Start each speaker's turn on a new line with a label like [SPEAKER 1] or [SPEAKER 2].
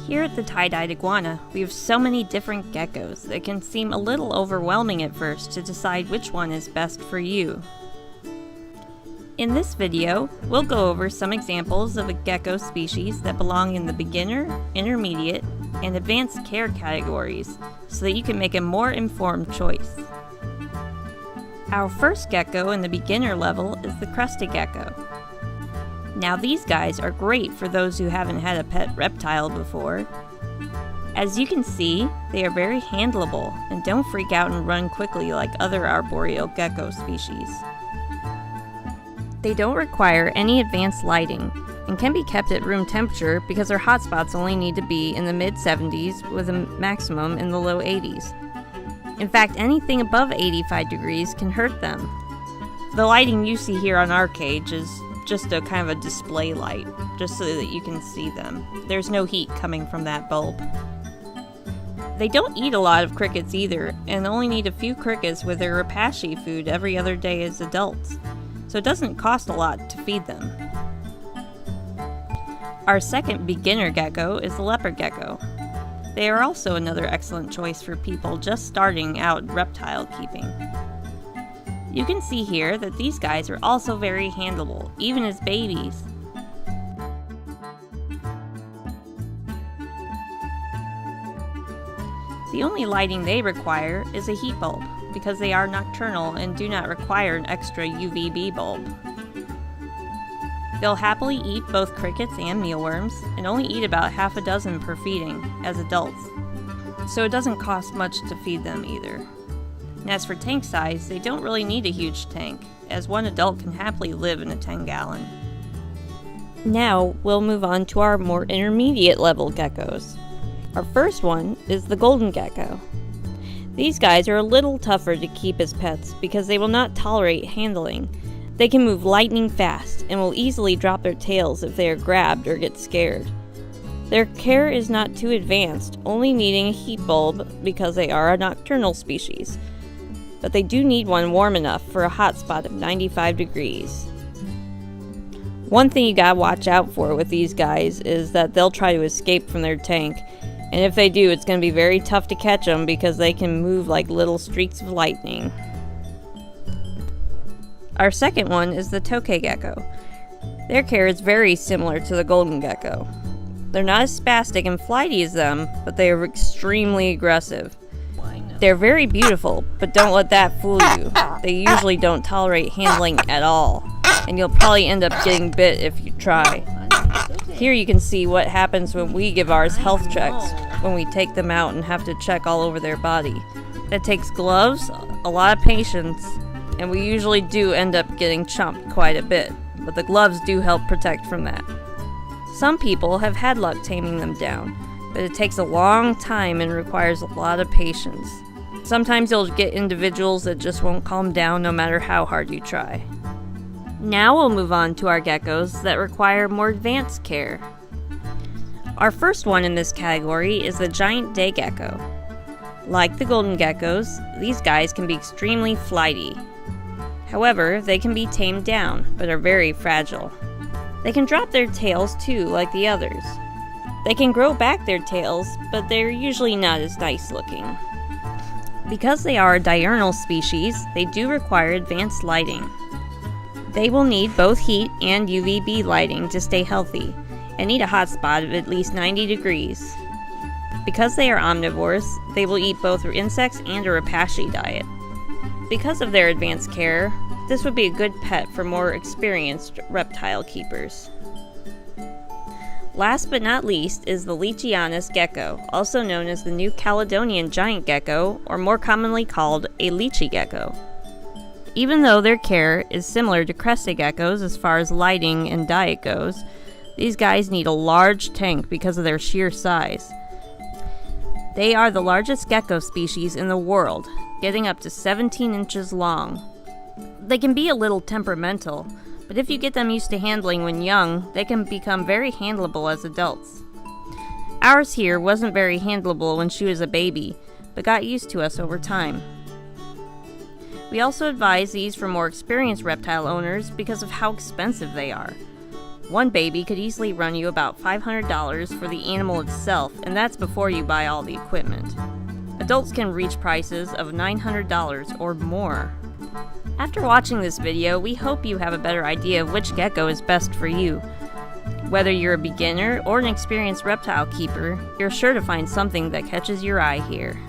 [SPEAKER 1] Here at the Tye-Dyed iguana, we have so many different geckos that it can seem a little overwhelming at first to decide which one is best for you. In this video, we'll go over some examples of a gecko species that belong in the beginner, intermediate, and advanced care categories so that you can make a more informed choice. Our first gecko in the beginner level is the Crested Gecko. Now these guys are great for those who haven't had a pet reptile before. As you can see, they are very handleable and don't freak out and run quickly like other arboreal gecko species. They don't require any advanced lighting and can be kept at room temperature because their hotspots only need to be in the mid-70s with a maximum in the low 80s. In fact, anything above 85 degrees can hurt them. The lighting you see here on our cage is just a kind of a display light, just so that you can see them. There's no heat coming from that bulb. They don't eat a lot of crickets either, and only need a few crickets with their rapashi food every other day as adults, so it doesn't cost a lot to feed them. Our second beginner gecko is the Leopard Gecko. They are also another excellent choice for people just starting out reptile keeping. You can see here that these guys are also very handleable, even as babies. The only lighting they require is a heat bulb, because they are nocturnal and do not require an extra UVB bulb. They'll happily eat both crickets and mealworms, and only eat about half a dozen per feeding, as adults, so it doesn't cost much to feed them either. And as for tank size, they don't really need a huge tank, as one adult can happily live in a 10-gallon. Now, we'll move on to our more intermediate level geckos. Our first one is the golden gecko. These guys are a little tougher to keep as pets because they will not tolerate handling. They can move lightning fast and will easily drop their tails if they are grabbed or get scared. Their care is not too advanced, only needing a heat bulb because they are a nocturnal species. But they do need one warm enough for a hot spot of 95 degrees. One thing you gotta watch out for with these guys is that they'll try to escape from their tank, and if they do, it's gonna be very tough to catch them because they can move like little streaks of lightning. Our second one is the Tokay Gecko. Their care is very similar to the golden gecko. They're not as spastic and flighty as them, but they are extremely aggressive. They're very beautiful, but don't let that fool you. They usually don't tolerate handling at all, and you'll probably end up getting bit if you try. Here you can see what happens when we give ours health checks, when we take them out and have to check all over their body. It takes gloves, a lot of patience, and we usually do end up getting chumped quite a bit, but the gloves do help protect from that. Some people have had luck taming them down, but it takes a long time and requires a lot of patience. Sometimes you'll get individuals that just won't calm down no matter how hard you try. Now we'll move on to our geckos that require more advanced care. Our first one in this category is the giant day gecko. Like the golden geckos, these guys can be extremely flighty. However, they can be tamed down, but are very fragile. They can drop their tails too, like the others. They can grow back their tails, but they're usually not as nice looking. Because they are a diurnal species, they do require advanced lighting. They will need both heat and UVB lighting to stay healthy, and need a hot spot of at least 90 degrees. Because they are omnivores, they will eat both insects and a rapashi diet. Because of their advanced care, this would be a good pet for more experienced reptile keepers. Last but not least is the Leachianus gecko, also known as the New Caledonian giant gecko, or more commonly called a leachy gecko. Even though their care is similar to crested geckos as far as lighting and diet goes, these guys need a large tank because of their sheer size. They are the largest gecko species in the world, getting up to 17 inches long. They can be a little temperamental, but if you get them used to handling when young, they can become very handleable as adults. Ours here wasn't very handleable when she was a baby, but got used to us over time. We also advise these for more experienced reptile owners because of how expensive they are. One baby could easily run you about $500 for the animal itself, and that's before you buy all the equipment. Adults can reach prices of $900 or more. After watching this video, we hope you have a better idea of which gecko is best for you. Whether you're a beginner or an experienced reptile keeper, you're sure to find something that catches your eye here.